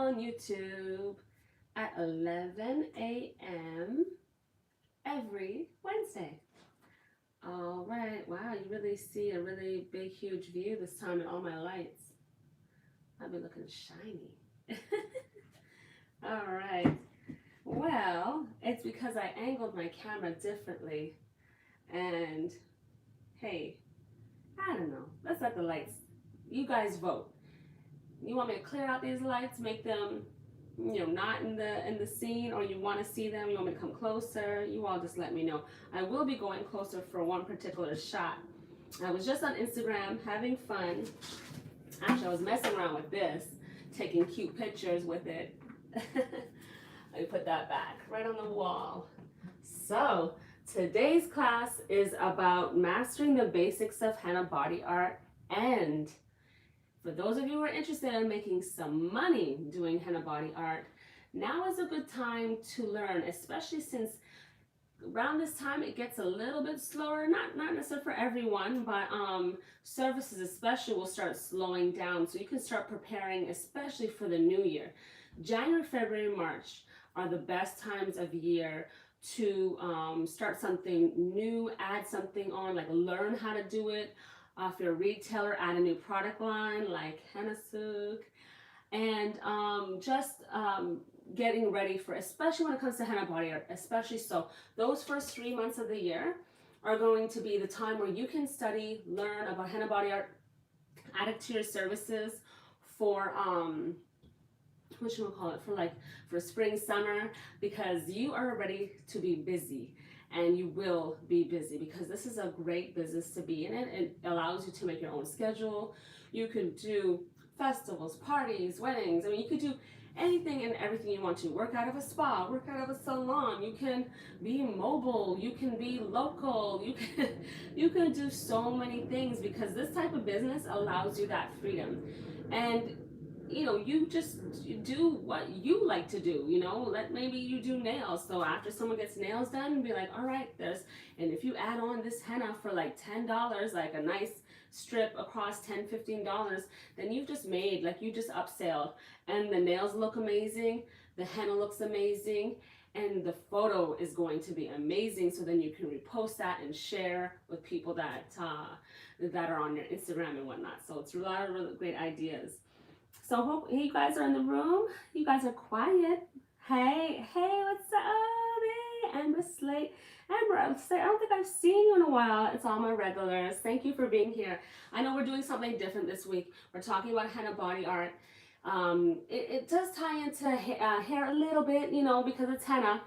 on YouTube at 11 a.m. every Wednesday. All right, wow, you really see a really big, huge view this time in all my lights. I've been looking shiny. All right, well, it's because I angled my camera differently. And hey, I don't know, let's let the lights, you guys vote. You want me to clear out these lights, make them, not in the scene, or you want to see them, you want me to come closer? You all just let me know. I will be going closer for one particular shot. I was just on Instagram having fun. Actually, I was messing around with this, taking cute pictures with it. Let me put that back right on the wall. So today's class is about mastering the basics of henna body art, and for those of you who are interested in making some money doing henna body art, now is a good time to learn, especially since around this time it gets a little bit slower. Not necessarily for everyone, but services especially will start slowing down. So you can start preparing, especially for the new year. January, February, March are the best times of year to start something new, add something on, like learn how to do it. If you're a retailer, add a new product line like Henna, and just getting ready for, especially when it comes to henna body art, especially so those first 3 months of the year are going to be the time where you can study, learn about henna body art, add it to your services for what you want to call it, for spring, summer, because you are ready to be busy. And you will be busy because this is a great business to be in. It allows you to make your own schedule. You can do festivals, parties, weddings. I mean, you could do anything and everything you want to. Work out of a spa, work out of a salon. You can be mobile. You can be local. You can do so many things because this type of business allows you that freedom. And you just do what you like to do, maybe you do nails. So after someone gets nails done, be like, all right, and if you add on this henna for like $10, like a nice strip across $10-15, then you've just made, like you just upselled, and the nails look amazing, the henna looks amazing, and the photo is going to be amazing. So then you can repost that and share with people that are on your Instagram and whatnot. So it's a lot of really great ideas. So hope you guys are in the room. You guys are quiet. Hey, what's up? Hey, Amber Slate. Amber, I don't think I've seen you in a while. It's all my regulars. Thank you for being here. I know we're doing something different this week. We're talking about henna body art. It does tie into hair a little bit, because it's henna.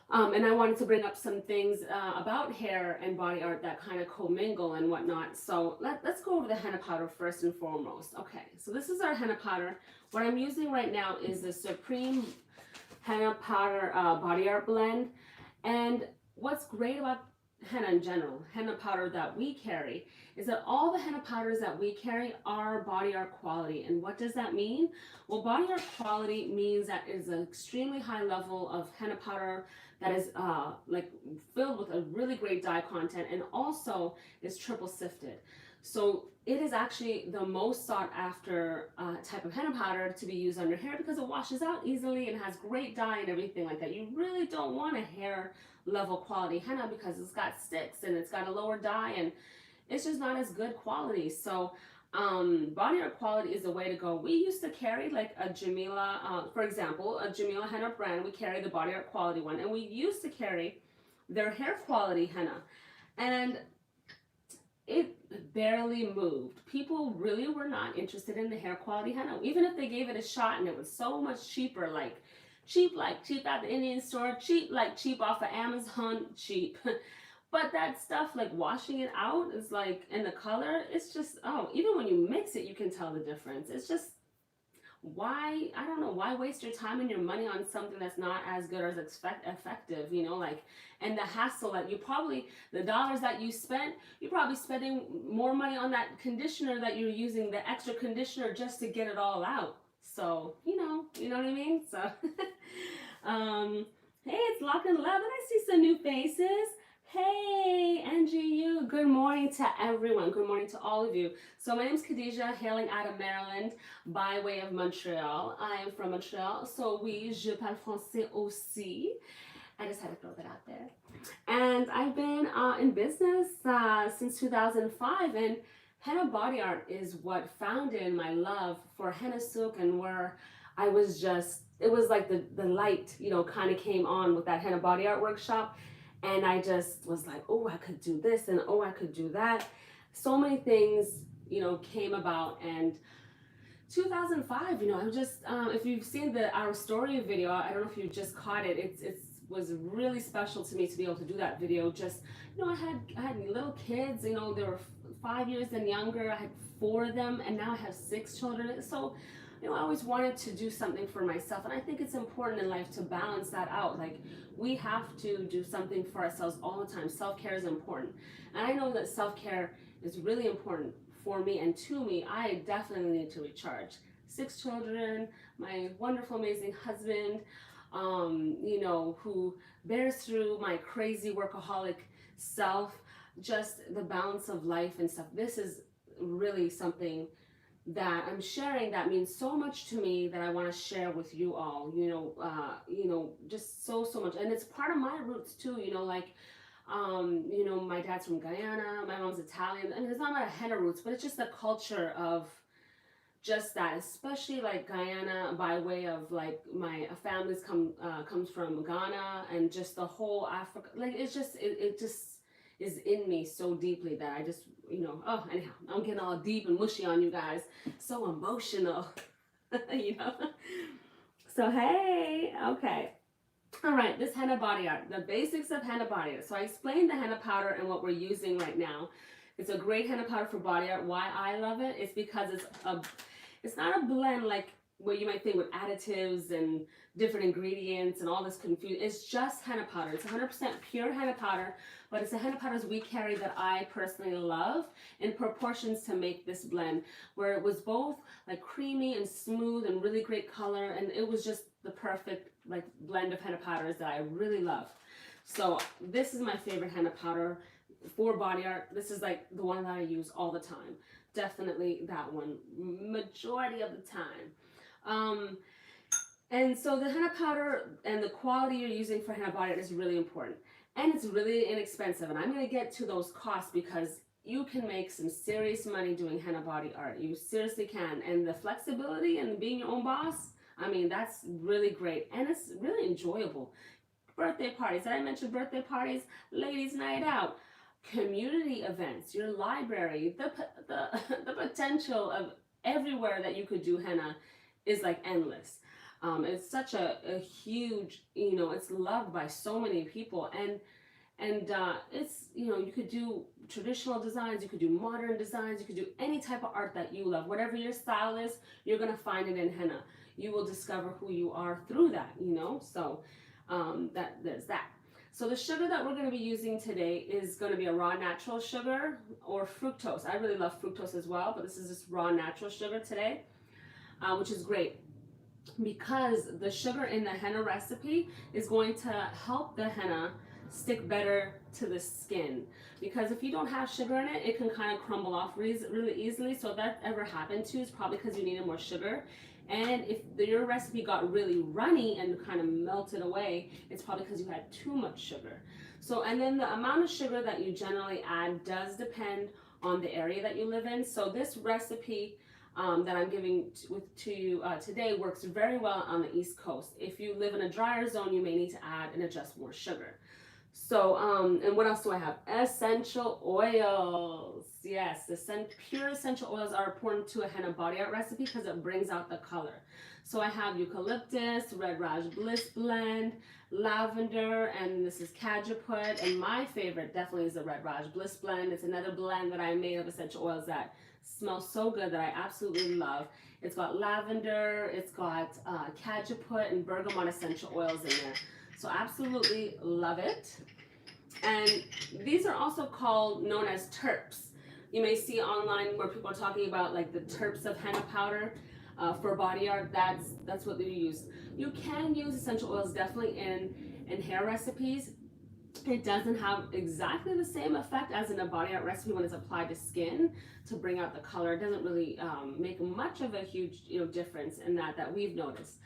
And I wanted to bring up some things about hair and body art that kind of commingle and whatnot. So let's go over the henna powder first and foremost. Okay, so this is our henna powder. What I'm using right now is the Supreme Henna Powder Body Art Blend. And what's great about henna in general, henna powder that we carry, is that all the henna powders that we carry are body art quality. And what does that mean? Well, body art quality means that it is an extremely high level of henna powder that is filled with a really great dye content, and also is triple sifted. So it is actually the most sought after type of henna powder to be used on your hair because it washes out easily and has great dye and everything like that. You really don't want a hair level quality henna because it's got sticks and it's got a lower dye and it's just not as good quality. So body art quality is the way to go. We used to carry like a Jamila, for example, a Jamila henna brand. We carry the body art quality one, and we used to carry their hair quality henna, and it barely moved. People really were not interested in the hair quality henna, even if they gave it a shot and it was so much cheaper, cheap at the Indian store, cheap off of Amazon, cheap. But that stuff, like washing it out, is like, and the color, it's just, even when you mix it, you can tell the difference. It's just, why, I don't know, why waste your time and your money on something that's not as good or as effective, and the hassle that the dollars that you spent, you're probably spending more money on that conditioner that you're using, the extra conditioner, just to get it all out. So, you know what I mean? So, hey, it's Lock and Love, and I see some new faces. Hey, Angie, good morning to everyone. Good morning to all of you. So my name is Khadija, hailing out of Maryland by way of Montreal. I am from Montreal, so oui, je parle français aussi. I just had to throw that out there. And I've been in business since 2005, and henna body art is what founded my love for henna silk, and where I was just, it was like the light, kind of came on with that henna body art workshop. And I just was like, oh, I could do this, and oh, I could do that. So many things, came about. And 2005, I'm just, if you've seen our story video, I don't know if you just caught it. It was really special to me to be able to do that video. Just, I had little kids, they were 5 years and younger. I had 4 of them, and now I have 6 children. So, I always wanted to do something for myself, and I think it's important in life to balance that out. Like, we have to do something for ourselves all the time. Self-care is important, and I know that self-care is really important for me and to me. I definitely need to recharge. 6 children, my wonderful, amazing husband, who bears through my crazy workaholic self, just the balance of life and stuff. This is really something that I'm sharing that means so much to me, that I want to share with you all, just so much. And it's part of my roots too, my dad's from Guyana, my mom's Italian, and it's not my henna roots, but it's just the culture of just that, especially like Guyana, by way of like my family's comes from Ghana, and just the whole Africa, like it just is in me so deeply that I just, anyhow, I'm getting all deep and mushy on you guys. So emotional, So, hey, okay. All right, this henna body art, the basics of henna body art. So I explained the henna powder and what we're using right now. It's a great henna powder for body art. Why I love it is because it's not a blend like what you might think with additives and different ingredients and all this confusion. It's just henna powder. It's 100% pure henna powder, but it's the henna powders we carry that I personally love in proportions to make this blend, where it was both like creamy and smooth and really great color, and it was just the perfect like blend of henna powders that I really love. So this is my favorite henna powder for body art. This is like the one that I use all the time. Definitely that one, majority of the time. And so the henna powder and the quality you're using for henna body art is really important. And it's really inexpensive. And I'm going to get to those costs, because you can make some serious money doing henna body art. You seriously can. And the flexibility and being your own boss, I mean, that's really great. And it's really enjoyable. Birthday parties. Did I mention birthday parties? Ladies' night out. Community events, your library, the potential of everywhere that you could do henna is like endless. It's such a huge, it's loved by so many people, and it's, you could do traditional designs, you could do modern designs, you could do any type of art that you love. Whatever your style is, you're gonna find it in henna. You will discover who you are through that, so there's that. So the sugar that we're going to be using today is going to be a raw natural sugar, or fructose. I really love fructose as well, but this is just raw natural sugar today, which is great, because the sugar in the henna recipe is going to help the henna stick better to the skin. Because if you don't have sugar in it, it can kind of crumble off really easily. So if that ever happened to you, it's probably because you needed more sugar. And if your recipe got really runny and kind of melted away, it's probably because you had too much sugar. So, and then the amount of sugar that you generally add does depend on the area that you live in. So this recipe that I'm giving to you today works very well on the East Coast. If you live in a drier zone, you may need to add and adjust more sugar. So, and what else do I have? Essential oils. Yes, pure essential oils are important to a henna body art recipe because it brings out the color. So I have eucalyptus, red raj bliss blend, lavender, and this is cajeput. And my favorite definitely is the red raj bliss blend. It's another blend that I made of essential oils that smells so good that I absolutely love. It's got lavender, it's got cajeput and bergamot essential oils in there. So absolutely love it. And these are also known as terps. You may see online where people are talking about like the terps of henna powder for body art. That's what they use. You can use essential oils definitely in hair recipes. It doesn't have exactly the same effect as in a body art recipe when it's applied to skin to bring out the color. It doesn't really make much of a huge difference in that we've noticed.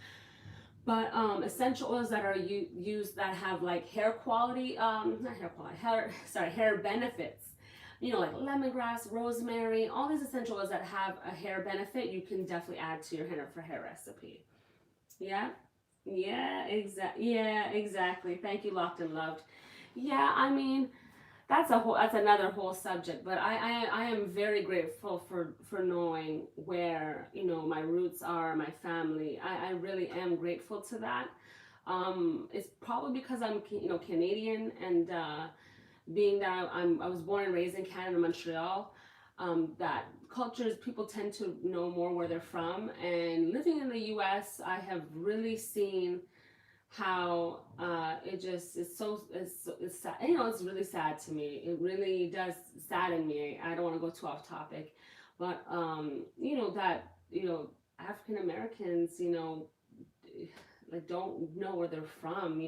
But essential oils that are used that have like hair quality, not hair quality, hair benefits. Like lemongrass, rosemary, all these essential oils that have a hair benefit, you can definitely add to your henna for hair recipe. Yeah, yeah, exactly. Thank you, Locked and Loved. Yeah, I mean, that's another whole subject, but I am very grateful for knowing where my roots are, my family. I really am grateful to that. It's probably because I'm Canadian, and being that I was born and raised in Canada, Montreal. That cultures, people tend to know more where they're from, and living in the U.S., I have really seen how it just is it's sad. It's really sad to me. It really does sadden me. I don't want to go too off topic, but that African Americans like don't know where they're from.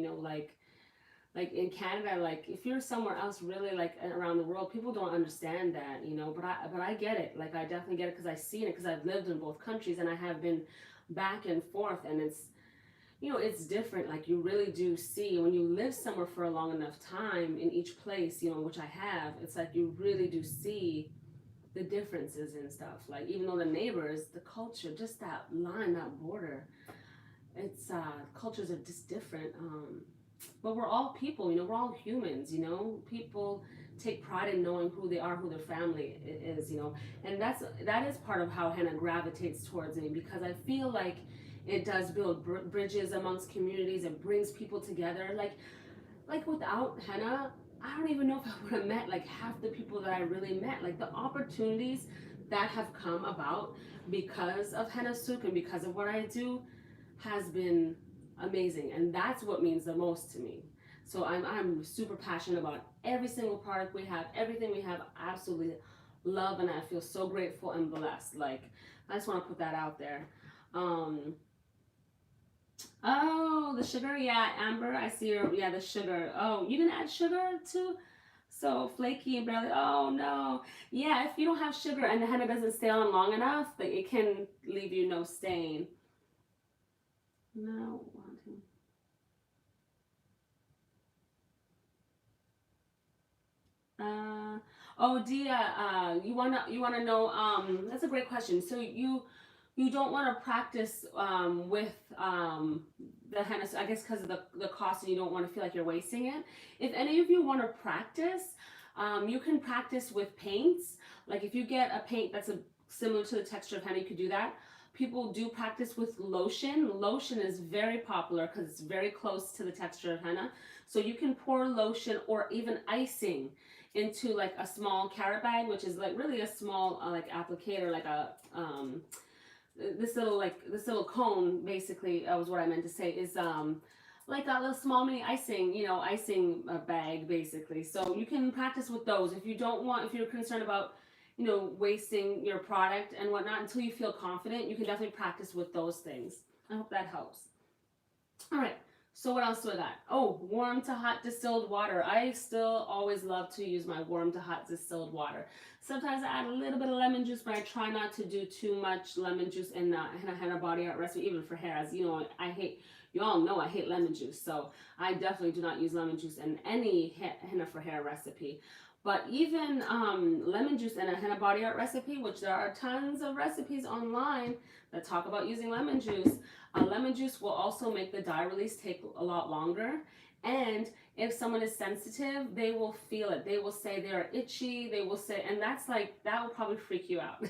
Like in Canada, like if you're somewhere else really like around the world, people don't understand that, but I get it. Like I definitely get it because I've seen it, because I've lived in both countries and I have been back and forth, and it's different. Like you really do see when you live somewhere for a long enough time in each place, which I have. It's like you really do see the differences and stuff. Like even though the neighbors, the culture, just that line, that border, it's cultures are just different. But we're all people, we're all humans. People take pride in knowing who they are, who their family is, and that is part of how henna gravitates towards me, because I feel like it does build bridges amongst communities. It brings people together. Like without henna, I don't even know if I would have met like half the people that I really met. Like the opportunities that have come about because of henna soup and because of what I do has been amazing, and that's what means the most to me. So I'm super passionate about every single product we have, everything we have. Absolutely love, and I feel so grateful and blessed. Like I just want to put that out there. Oh, the sugar, yeah, Amber, I see your, yeah, the sugar. Oh, you didn't add sugar too? So flaky and barely, oh no. Yeah, if you don't have sugar and the henna doesn't stay on long enough, like it can leave you no stain. No, wanting. Oh, Dia, you wanna know? That's a great question. So you don't want to practice with the henna, I guess, because of the cost, and you don't want to feel like you're wasting it. If any of you want to practice, you can practice with paints. Like if you get a paint that's similar to the texture of henna, you could do that. People do practice with lotion. Lotion is very popular because it's very close to the texture of henna. So you can pour lotion or even icing into like a small carrot bag, which is like really a small like applicator, like a this little cone basically, was what I meant to say, is like a little small mini icing bag basically. So you can practice with those if you're concerned about wasting your product and whatnot. Until you feel confident, you can definitely practice with those things. I hope that helps. All right, so what else do I got? Oh, warm to hot distilled water. I still always love to use my warm to hot distilled water. Sometimes I add a little bit of lemon juice, but I try not to do too much lemon juice in a henna body art recipe, even for hair. As you know, you all know I hate lemon juice, so I definitely do not use lemon juice in any henna for hair recipe. But even lemon juice in a henna body art recipe, which there are tons of recipes online that talk about using lemon juice. Lemon juice will also make the dye release take a lot longer. And if someone is sensitive, they will feel it. They will say they're itchy. They will say, and that will probably freak you out.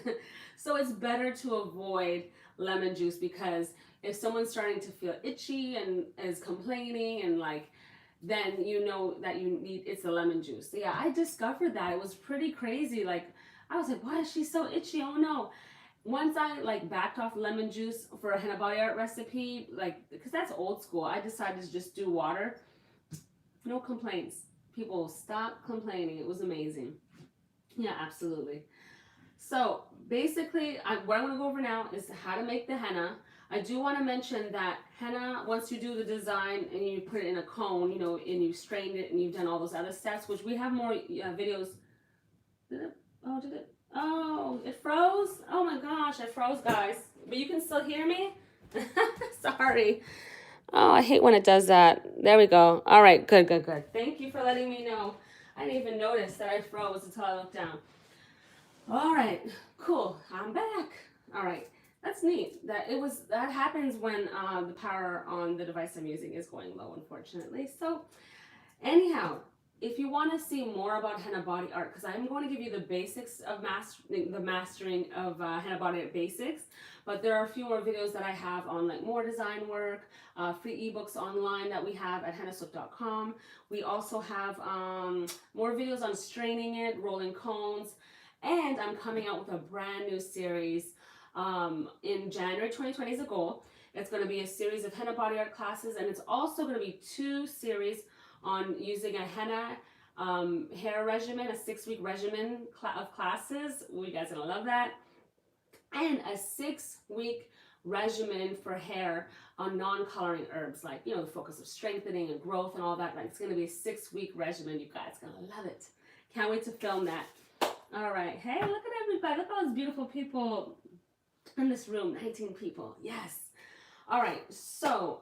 So it's better to avoid lemon juice, because if someone's starting to feel itchy and is complaining and then you know that it's the lemon juice. So yeah, I discovered that. It was pretty crazy. Like I was like, why is she so itchy? Oh no. Once I backed off lemon juice for a henna body art recipe, because that's old school, I decided to just do water. No complaints. People stopped complaining. It was amazing. Yeah, absolutely. So basically, what I'm going to go over now is how to make the henna. I do want to mention that henna, once you do the design and you put it in a cone, you know, and you strained it and you've done all those other steps, which we have more videos. Did it? Oh, did it? Oh, it froze? Oh my gosh, it froze, guys. But you can still hear me? Sorry. Oh, I hate when it does that. There we go. All right, good, good, good. Thank you for letting me know. I didn't even notice that I froze until I looked down. All right, cool. I'm back. All right, that's neat. That happens when the power on the device I'm using is going low, unfortunately. So anyhow, if you want to see more about henna body art, because I'm going to give you the basics of mastering of henna body art basics, but there are a few more videos that I have on like more design work, free ebooks online that we have at hennaswift.com. We also have more videos on straining it, rolling cones, and I'm coming out with a brand new series in January 2020 is a goal. It's going to be a series of henna body art classes, and it's also going to be 2 series on using a henna hair regimen, a 6-week regimen of classes. You guys are gonna love that. And a 6-week regimen for hair on non-coloring herbs, like, you know, the focus of strengthening and growth and all that. Like, it's gonna be a 6-week regimen, you guys. Gonna love it. Can't wait to film that. All right. Hey, look at everybody. Look at all those beautiful people in this room. 19 people. Yes. All right. So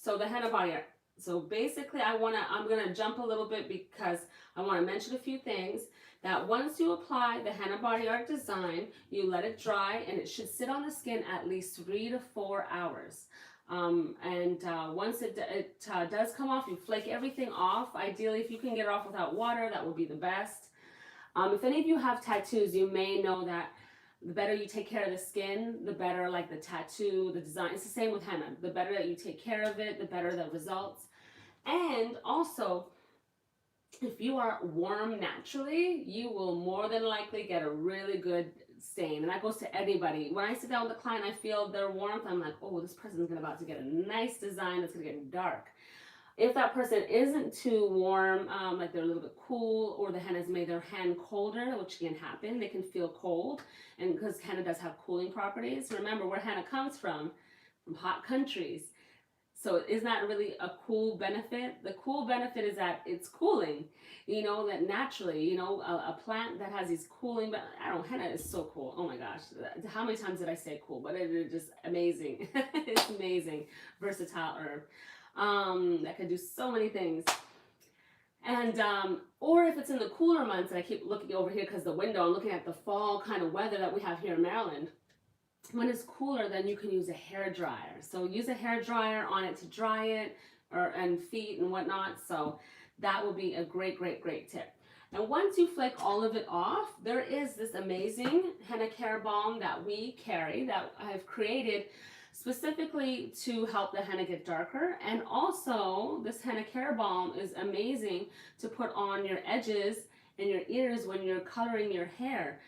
the henna body art. So basically I'm gonna jump a little bit because I want to mention a few things. That once you apply the henna body art design, you let it dry, and it should sit on the skin at least 3 to 4 hours. Once it does come off, you flake everything off. Ideally, if you can get it off without water, that would be the best. If any of you have tattoos, you may know that the better you take care of the skin, the better like the tattoo, the design. It's the same with henna. The better that you take care of it, the better the results. And also, if you are warm naturally, you will more than likely get a really good stain. And that goes to anybody. When I sit down with a client, I feel their warmth. I'm like, oh, this person's about to get a nice design that's going to get dark. If that person isn't too warm, like they're a little bit cool, or the henna's made their hand colder, which can happen, they can feel cold, and because henna does have cooling properties. Remember where henna comes from hot countries. So isn't that really a cool benefit? The cool benefit is that it's cooling, you know, that naturally, you know, a plant that has these cooling, but I don't know, henna is so cool. Oh my gosh, how many times did I say cool? But it is just amazing. It's amazing, versatile herb. That can do so many things. And or if it's in the cooler months, and I keep looking over here because the window, I'm looking at the fall kind of weather that we have here in Maryland. When it's cooler, then you can use a hair dryer. So use a hair dryer on it to dry it, and feet and whatnot. So that will be a great, great, great tip. And once you flake all of it off, there is this amazing henna care balm that we carry that I've created specifically to help the henna get darker. And also, this henna care balm is amazing to put on your edges and your ears when you're coloring your hair.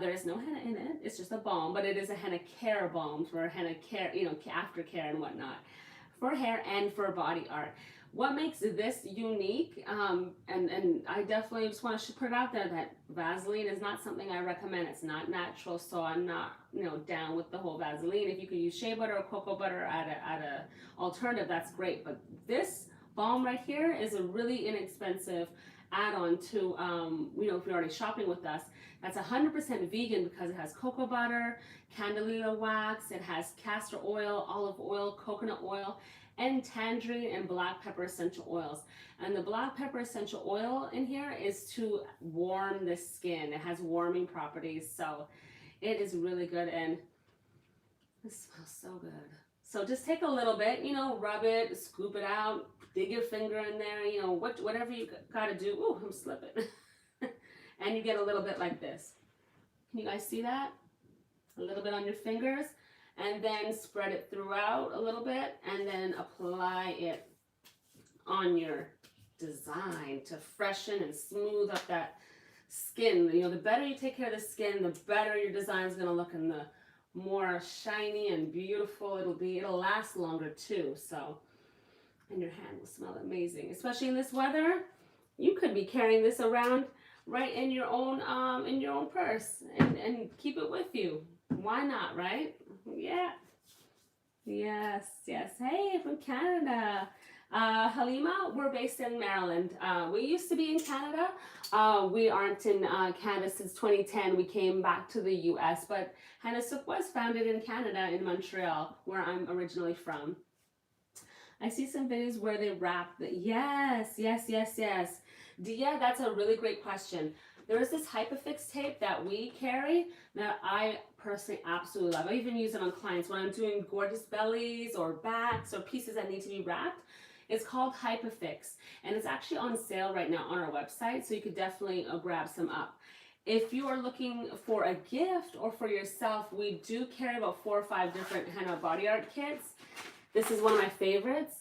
There is no henna in it. It's just a balm, but it is a henna care balm for henna care, you know, aftercare and whatnot, for hair and for body art. What makes this unique, and I definitely just want to put it out there that Vaseline is not something I recommend. It's not natural, so I'm not, you know, down with the whole Vaseline. If you could use shea butter or cocoa butter at a alternative, that's great. But this balm right here is a really inexpensive add-on to, you know, if you're already shopping with us. That's 100% vegan because it has cocoa butter, candelilla wax, it has castor oil, olive oil, coconut oil, and tangerine and black pepper essential oils. And the black pepper essential oil in here is to warm the skin. It has warming properties, so it is really good, and it smells so good. So just take a little bit, you know, rub it, scoop it out, dig your finger in there, you know, whatever you gotta do. Ooh, I'm slipping. And you get a little bit like this. Can you guys see that? A little bit on your fingers, and then spread it throughout a little bit, and then apply it on your design to freshen and smooth up that skin. You know, the better you take care of the skin, the better your design is gonna look, and the more shiny and beautiful it'll be. It'll last longer too, so, and your hand will smell amazing. Especially in this weather, you could be carrying this around right in your own purse and keep it with you. Why not, right? Yeah. Yes, yes. Hey, from Canada. Halima, we're based in Maryland. We used to be in Canada. We aren't in Canada since 2010. We came back to the US, but Henna Souk was founded in Canada, in Montreal, where I'm originally from. I see some videos where they wrap the, yes, yes, yes, yes. Dia, that's a really great question. There is this Hypafix tape that we carry that I personally absolutely love. I even use it on clients when I'm doing gorgeous bellies or backs or pieces that need to be wrapped. It's called Hypafix, and it's actually on sale right now on our website, so you could definitely grab some up. If you are looking for a gift or for yourself, we do carry about 4 or 5 different henna body art kits. This is one of my favorites.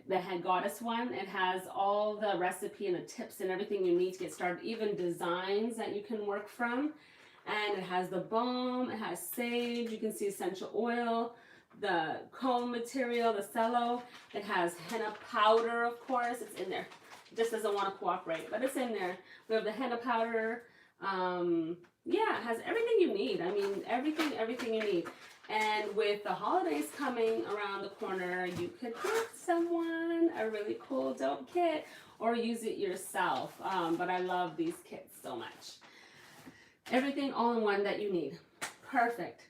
The Head Goddess one. It has all the recipe and the tips and everything you need to get started, even designs that you can work from. And it has the balm, it has sage, you can see essential oil, the comb material, the cello. It has henna powder, of course, it's in there. It just doesn't want to cooperate, but it's in there. We have the henna powder. Yeah, it has everything you need. I mean, everything you need. And with the holidays coming around the corner, you could give someone a really cool dope kit or use it yourself. But I love these kits so much. Everything all in one that you need. Perfect.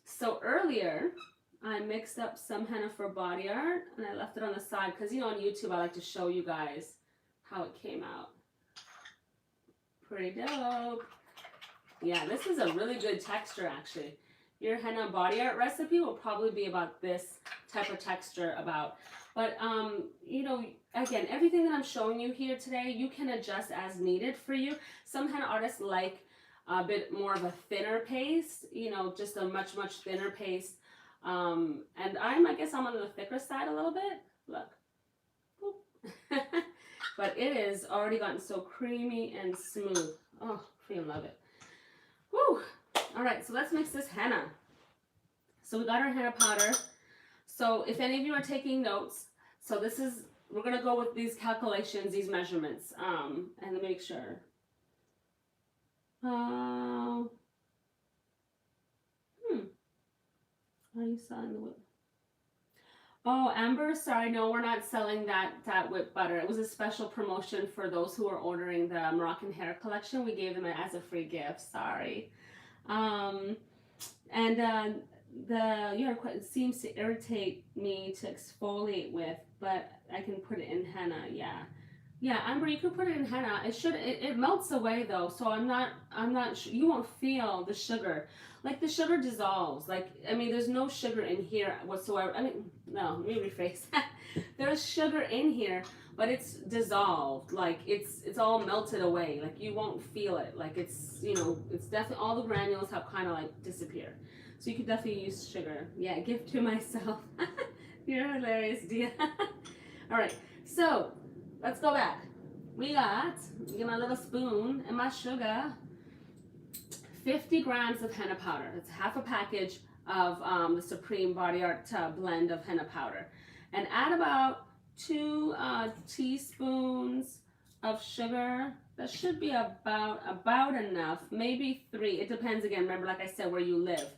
So earlier, I mixed up some henna for body art and I left it on the side because, you know, on YouTube, I like to show you guys how it came out. Pretty dope. Yeah, this is a really good texture actually. Your henna body art recipe will probably be about this type of texture about. But, you know, again, everything that I'm showing you here today, you can adjust as needed for you. Some henna artists like a bit more of a thinner paste, you know, just a much, much thinner paste. And I guess I'm on the thicker side a little bit. Look. But it is already gotten so creamy and smooth. Oh, freaking love it. Woo! All right, so let's mix this henna. So we got our henna powder. So if any of you are taking notes, so this is, we're gonna go with these calculations, these measurements, and make sure. Are you selling the whip? Oh, Amber, sorry, no, we're not selling that whip butter. It was a special promotion for those who are ordering the Moroccan hair collection. We gave them it as a free gift. Sorry. The yarn it seems to irritate me to exfoliate with, but I can put it in henna. Yeah, Amber, you could put it in henna. It melts away though, so I'm not sure. You won't feel the sugar. Like the sugar dissolves. Like, I mean, there's no sugar in here whatsoever. I mean, no, let me rephrase that. There's sugar in here, but it's dissolved. Like it's all melted away. Like you won't feel it. Like it's, you know, it's definitely, all the granules have kind of like disappeared. So you could definitely use sugar. Yeah, gift to myself. You're hilarious, Dia. All right, so let's go back. We got, get my little spoon and my sugar. 50 grams of henna powder. It's half a package of the Supreme Body Art blend of henna powder. And add about 2 teaspoons of sugar. That should be about enough, maybe 3. It depends again, remember, like I said, where you live.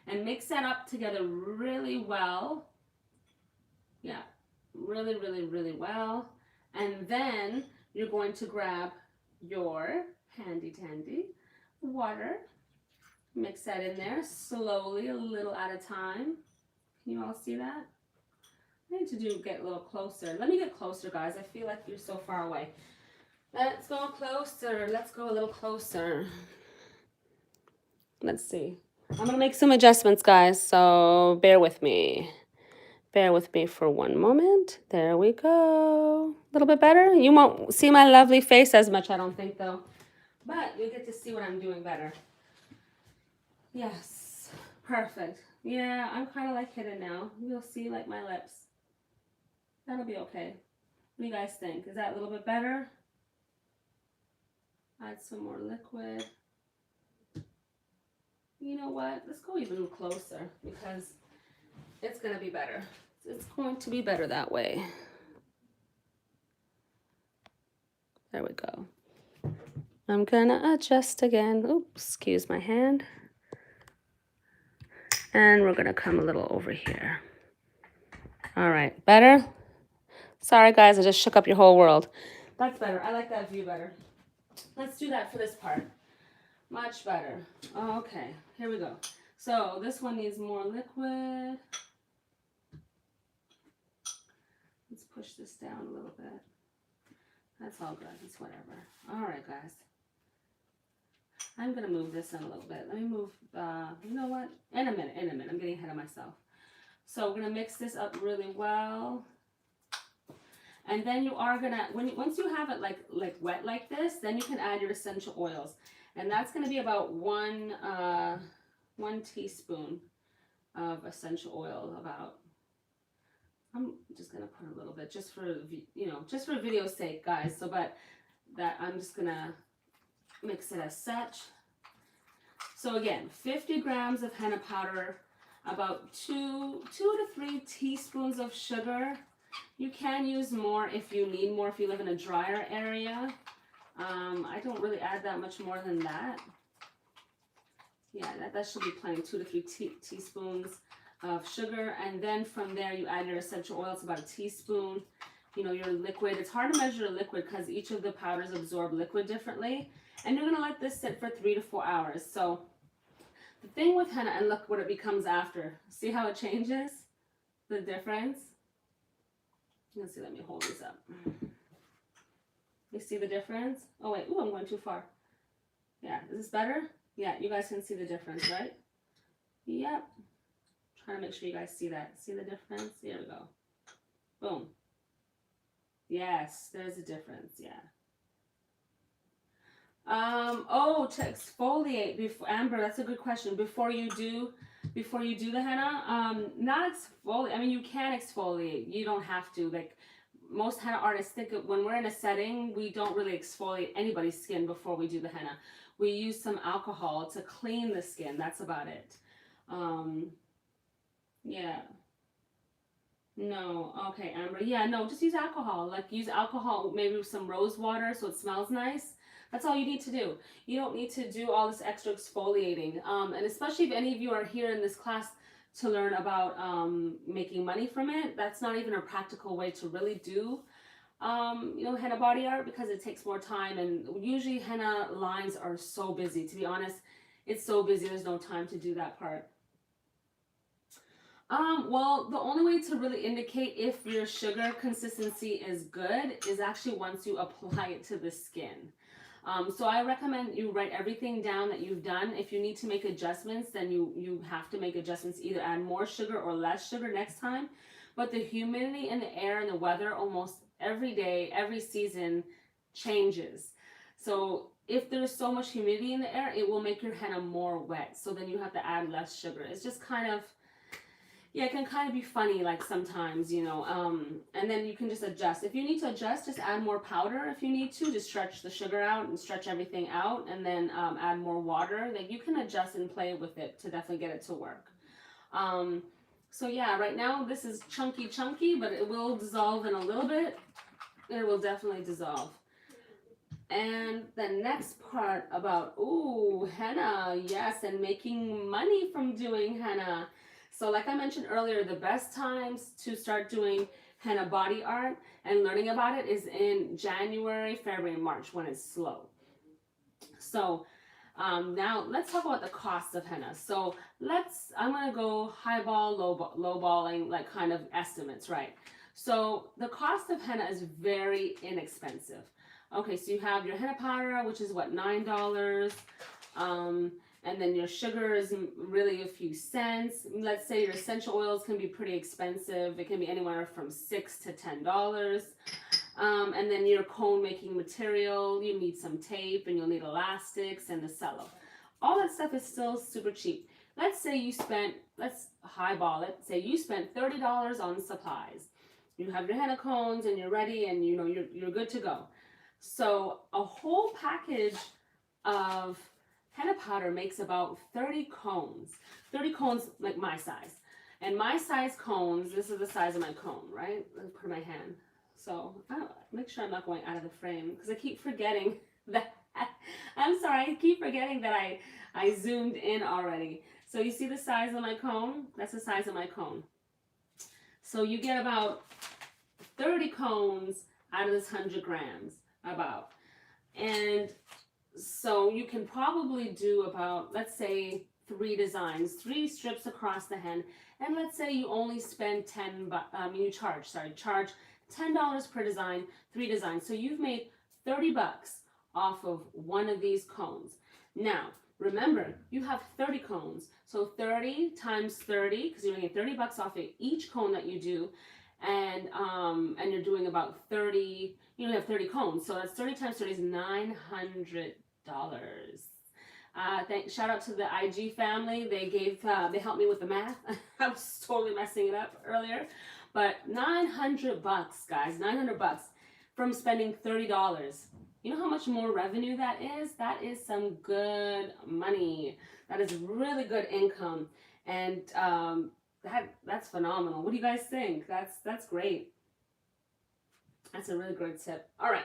And mix that up together really well. Yeah, really, really, really well. And then you're going to grab your handy dandy water. Mix that in there slowly, a little at a time. Can you all see that? I need to get a little closer. Let me get closer, guys. I feel like you're so far away. Let's go closer. Let's go a little closer. Let's see. I'm going to make some adjustments, guys, so bear with me. Bear with me for one moment. There we go. A little bit better. You won't see my lovely face as much, I don't think, though. But you'll get to see what I'm doing better. Yes, perfect. Yeah, I'm kind of like hidden now. You'll see like my lips. That'll be okay. What do you guys think? Is that a little bit better? Add some more liquid. You know what? Let's go even closer because it's going to be better. It's going to be better that way. There we go. I'm going to adjust again. Oops, excuse my hand. And we're going to come a little over here. All right, better? Sorry guys, I just shook up your whole world. That's better. I like that view better. Let's do that for this part. Much better. Okay, here we go. So this one needs more liquid. Let's push this down a little bit. That's all good. It's whatever. All right, guys. I'm going to move this in a little bit. Let me move, you know what? In a minute. I'm getting ahead of myself. So we're going to mix this up really well. And then you are going to, once you have it like wet like this, then you can add your essential oils. And that's going to be about one teaspoon of essential oil about. I'm just going to put a little bit just for, just for video's sake, guys. So, but that I'm just going to mix it as such. So again, 50 grams of henna powder, about 2 to 3 teaspoons of sugar. You can use more if you need more, if you live in a drier area. I don't really add that much more than that. Yeah, that should be plenty, 2 to 3 teaspoons of sugar. And then from there, you add your essential oils, about a teaspoon. You know, your liquid. It's hard to measure a liquid because each of the powders absorb liquid differently. And you're going to let this sit for 3 to 4 hours. So the thing with henna, and look what it becomes after. See how it changes? The difference? Let's see, let me hold this up. You see the difference? Oh wait, ooh, I'm going too far. Yeah, is this better? Yeah, you guys can see the difference, right? Yep. Trying to make sure you guys see that. See the difference? There we go. Boom. Yes, there's a difference, yeah. Oh, to exfoliate before, Amber, that's a good question. Before you do the henna, not exfoliate. I mean, you can exfoliate. You don't have to. Like most henna artists think of, when we're in a setting, we don't really exfoliate anybody's skin before we do the henna. We use some alcohol to clean the skin. That's about it. Yeah. No, okay, Amber. Yeah, no, just use alcohol. Like use alcohol, maybe with some rose water so it smells nice. That's all you need to do. You don't need to do all this extra exfoliating. And especially if any of you are here in this class to learn about making money from it, that's not even a practical way to really do, henna body art because it takes more time. And usually henna lines are so busy. To be honest, it's so busy. There's no time to do that part. Well, the only way to really indicate if your sugar consistency is good is actually once you apply it to the skin. So I recommend you write everything down that you've done. If you need to make adjustments, then you have to make adjustments, either add more sugar or less sugar next time. But the humidity in the air and the weather almost every day, every season changes. So if there's so much humidity in the air, it will make your henna more wet. So then you have to add less sugar. It's just kind of, yeah, it can kind of be funny like sometimes, and then you can just adjust. If you need to adjust, just add more powder if you need to. Just stretch the sugar out and stretch everything out, and then add more water. Like you can adjust and play with it to definitely get it to work. So yeah, right now this is chunky, but it will dissolve in a little bit. It will definitely dissolve. And the next part about, henna, yes, and making money from doing henna. So like I mentioned earlier, the best times to start doing henna body art and learning about it is in January, February, March when it's slow. So now let's talk about the cost of henna. So I'm going to go highball, lowballing, like kind of estimates, right? So the cost of henna is very inexpensive. Okay, so you have your henna powder, which is what, $9. And then your sugar is really a few cents. Let's say your essential oils can be pretty expensive. It can be anywhere from $6 to $10. And then your cone making material, you need some tape and you'll need elastics and the cello. All that stuff is still super cheap. Let's say let's highball it. Say you spent $30 on supplies. You have your henna cones and you're ready and you're good to go. So a whole package of henna powder makes about 30 cones. 30 cones like my size. And my size cones, this is the size of my cone, right? Let me put in my hand. So make sure I'm not going out of the frame because I keep forgetting that. I'm sorry, I keep forgetting that I zoomed in already. So you see the size of my cone? That's the size of my cone. So you get about 30 cones out of this 100 grams, about. And so you can probably do about, let's say, 3 designs, 3 strips across the hen. And let's say you only spend charge $10 per design, 3 designs. So you've made 30 bucks off of one of these cones. Now, remember, you have 30 cones. So 30 times 30, because you're making 30 bucks off of each cone that you do. And you're doing about 30, you only have 30 cones. So that's 30 times 30 is $900. Shout out to the IG family. They helped me with the math. I was totally messing it up earlier. But 900 bucks, guys, 900 bucks from spending $30. You know how much more revenue that is? That is some good money. That is really good income. And that's phenomenal. What do you guys think? That's great. That's a really good tip. All right.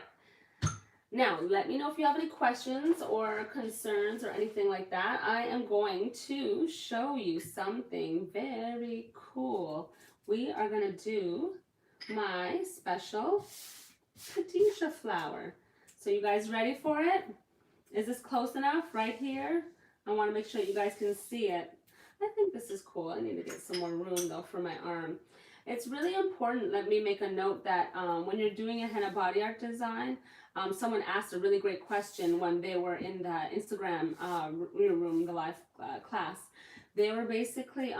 Now, let me know if you have any questions or concerns or anything like that. I am going to show you something very cool. We are going to do my special Khadijah flower. So you guys ready for it? Is this close enough right here? I want to make sure you guys can see it. I think this is cool. I need to get some more room though for my arm. It's really important, let me make a note that when you're doing a henna body art design, someone asked a really great question when they were in the Instagram room, the live class. They were basically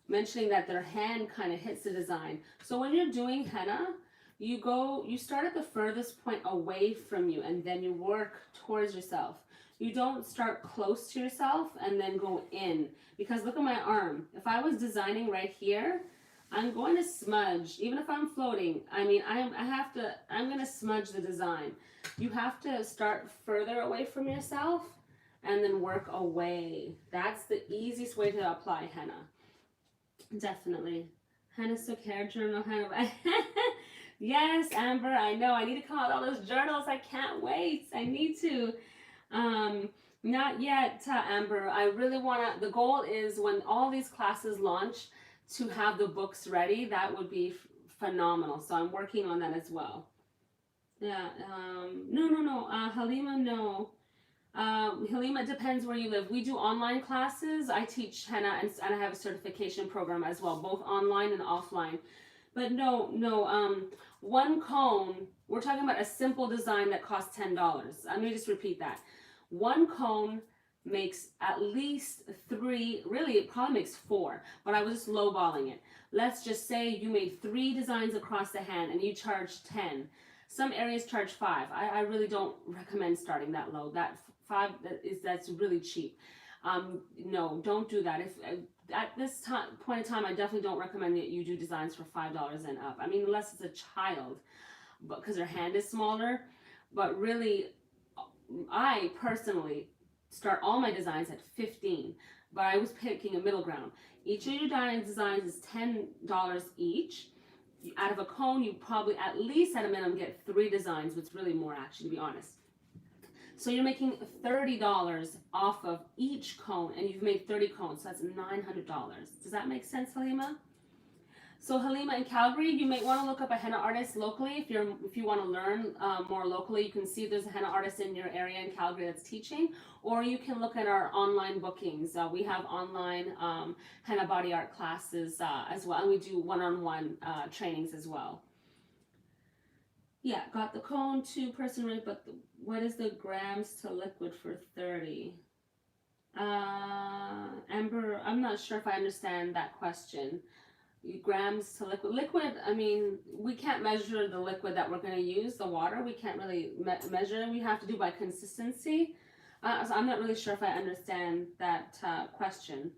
mentioning that their hand kind of hits the design. So when you're doing henna, you start at the furthest point away from you and then you work towards yourself. You don't start close to yourself and then go in, because look at my arm. If I was designing right here, I'm going to smudge, even if I'm floating. I mean, I'm going to smudge the design. You have to start further away from yourself and then work away. That's the easiest way to apply henna. Definitely. Henna Sook Hair Journal. Henna. Yes, Amber, I know. I need to come out with all those journals. I can't wait. I need to. Not yet, Amber. I really want to, the goal is when all these classes launch, to have the books ready. That would be phenomenal. So I'm working on that as well. Yeah. No. Halima, no. Halima, it depends where you live. We do online classes. I teach henna and I have a certification program as well, both online and offline. But no. One cone, we're talking about a simple design that costs $10. Let me just repeat that. One cone makes at least 3, really it probably makes 4, but I was just lowballing it. Let's just say you made 3 designs across the hand and you charge 10. Some areas charge 5. I really don't recommend starting that low. That 5 that's really cheap. No, don't do that. If at this point in time, I definitely don't recommend that you do designs for $5 and up. I mean, unless it's a child, because their hand is smaller. But really, I personally start all my designs at 15, but I was picking a middle ground. Each of your designs is $10 each. Out of a cone, you probably at least at a minimum get 3 designs, which is really more actually, to be honest. So you're making $30 off of each cone, and you've made 30 cones, so that's $900. Does that make sense, Halima? So Halima, in Calgary, you may want to look up a henna artist locally. If you want to learn more locally, you can see if there's a henna artist in your area in Calgary that's teaching, or you can look at our online bookings. We have online henna body art classes as well, and we do one-on-one trainings as well. Yeah, got the cone 2-person rate, but what is the grams to liquid for 30? Amber, I'm not sure if I understand that question. Grams to liquid. Liquid, I mean, we can't measure the liquid that we're going to use, the water. We can't really measure. We have to do by consistency. So I'm not really sure if I understand that question.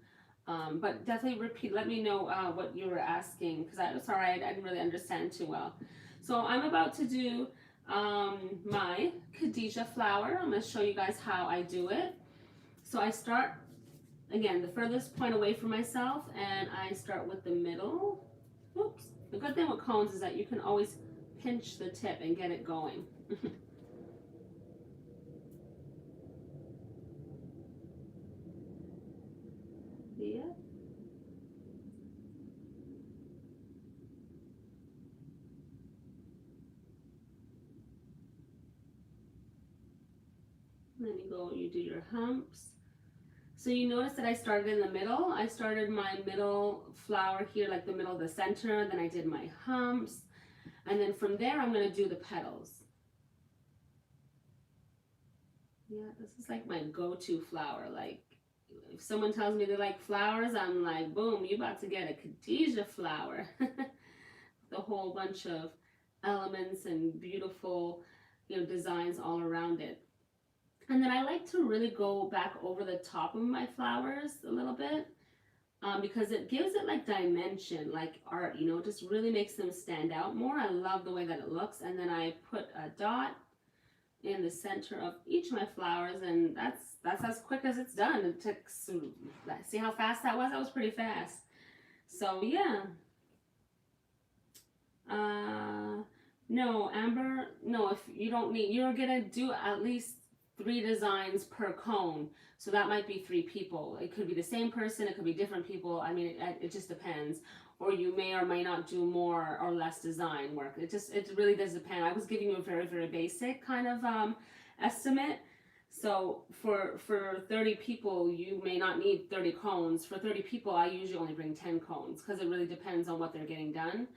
But definitely repeat. Let me know what you were asking, because I'm sorry, I didn't really understand too well. So I'm about to do my Khadijah flower. I'm going to show you guys how I do it. So I start, again, the furthest point away from myself, and I start with the middle. Oops. The good thing with cones is that you can always pinch the tip and get it going. Yeah. Then you go, you do your humps. So you notice that I started in the middle. I started my middle flower here, like the middle of the center. Then I did my humps. And then from there, I'm gonna do the petals. Yeah, this is like my go-to flower. Like, if someone tells me they like flowers, I'm like, boom, you about to get a Khadijah flower. The whole bunch of elements and beautiful, designs all around it. And then I like to really go back over the top of my flowers a little bit, because it gives it like dimension, like art, just really makes them stand out more. I love the way that it looks. And then I put a dot in the center of each of my flowers, and that's as quick as it's done. It took, see how fast that was? That was pretty fast. So yeah. No, Amber, no, if you don't need, you're gonna do at least 3 designs per cone. So that might be 3 people. It could be the same person, it could be different people. I mean, it just depends. Or you may or may not do more or less design work. It really does depend. I was giving you a very, very basic kind of estimate. So for 30 people, you may not need 30 cones. For 30 people, I usually only bring 10 cones because it really depends on what they're getting done.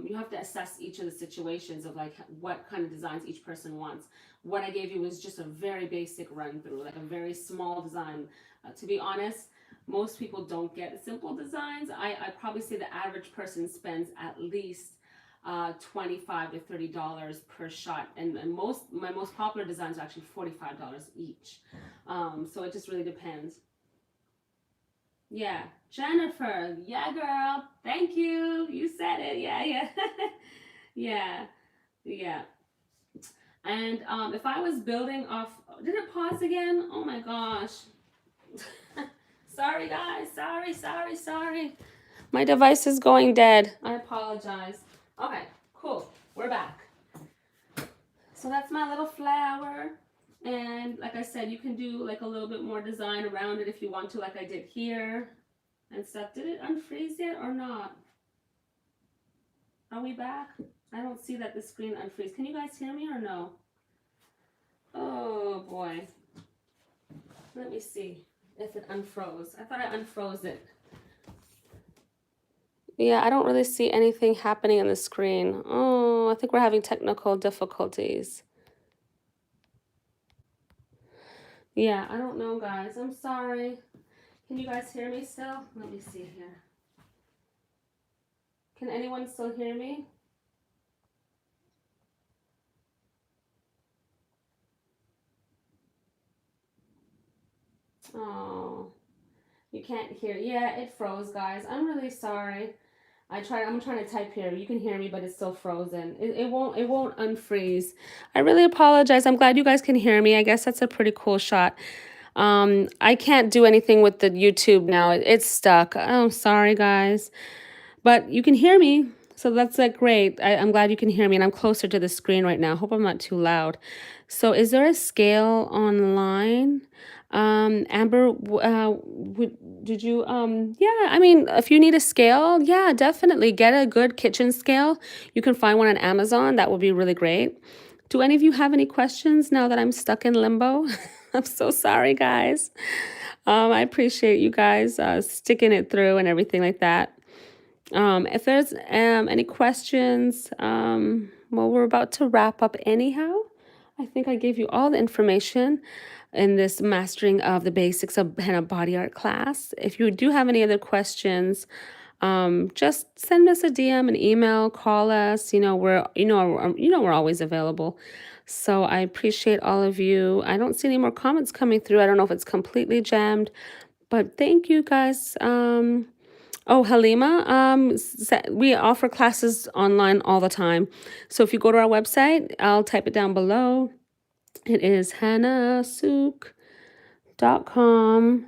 You have to assess each of the situations of like what kind of designs each person wants. What I gave you was just a very basic run through, like a very small design. To be honest, most people don't get simple designs. I probably say the average person spends at least $25 to $30 per shot, and my most popular designs are actually $45 each. So it just really depends. Yeah, Jennifer. Yeah, girl. Thank you. You said it. Yeah, yeah. Yeah, yeah. And if I was building off, did it pause again? Oh my gosh. Sorry, guys. Sorry. My device is going dead. I apologize. Okay, cool. We're back. So that's my little flower. And like I said, you can do like a little bit more design around it if you want to, like I did here and stuff. Did it unfreeze yet or not? Are we back? I don't see that the screen unfreeze. Can you guys hear me or no? Oh boy. Let me see if it unfroze. I thought I unfroze it. Yeah, I don't really see anything happening on the screen. Oh, I think we're having technical difficulties. Yeah, I don't know, guys. I'm sorry. Can you guys hear me still? Let me see here. Can anyone still hear me? Oh, you can't hear. Yeah, it froze, guys. I'm really sorry. I'm trying to type here. You can hear me, but it's still frozen. It won't unfreeze. I really apologize. I'm glad you guys can hear me. I guess that's a pretty cool shot. I can't do anything with the YouTube now. It's stuck. Oh, sorry, guys. But you can hear me. So that's like great. I'm glad you can hear me, and I'm closer to the screen right now. Hope I'm not too loud. So is there a scale online? Amber, did you, yeah, I mean, if you need a scale, yeah, definitely get a good kitchen scale. You can find one on Amazon. That would be really great. Do any of you have any questions now that I'm stuck in limbo? I'm so sorry, guys. I appreciate you guys sticking it through and everything like that. If there's any questions, well, we're about to wrap up anyhow. I think I gave you all the information in this mastering of the basics of henna body art class. If you do have any other questions, just send us a DM, an email, call us. We're always available. So I appreciate all of you. I don't see any more comments coming through. I don't know if it's completely jammed, but thank you guys. Oh, Halima, we offer classes online all the time. So if you go to our website, I'll type it down below. It is hannahsook.com.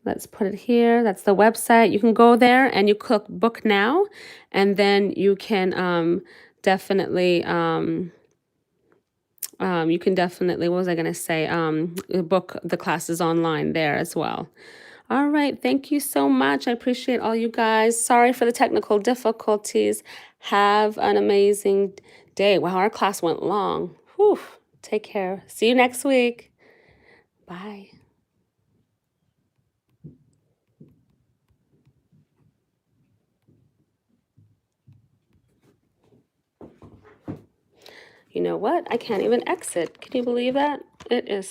Let's put it here. That's the website. You can go there and you click book now, and then you can definitely what was I going to say? Book the classes online there as well. All right. Thank you so much. I appreciate all you guys. Sorry for the technical difficulties. Have an amazing day. Wow, our class went long. Whew. Take care. See you next week. Bye. You know what? I can't even exit. Can you believe that? It is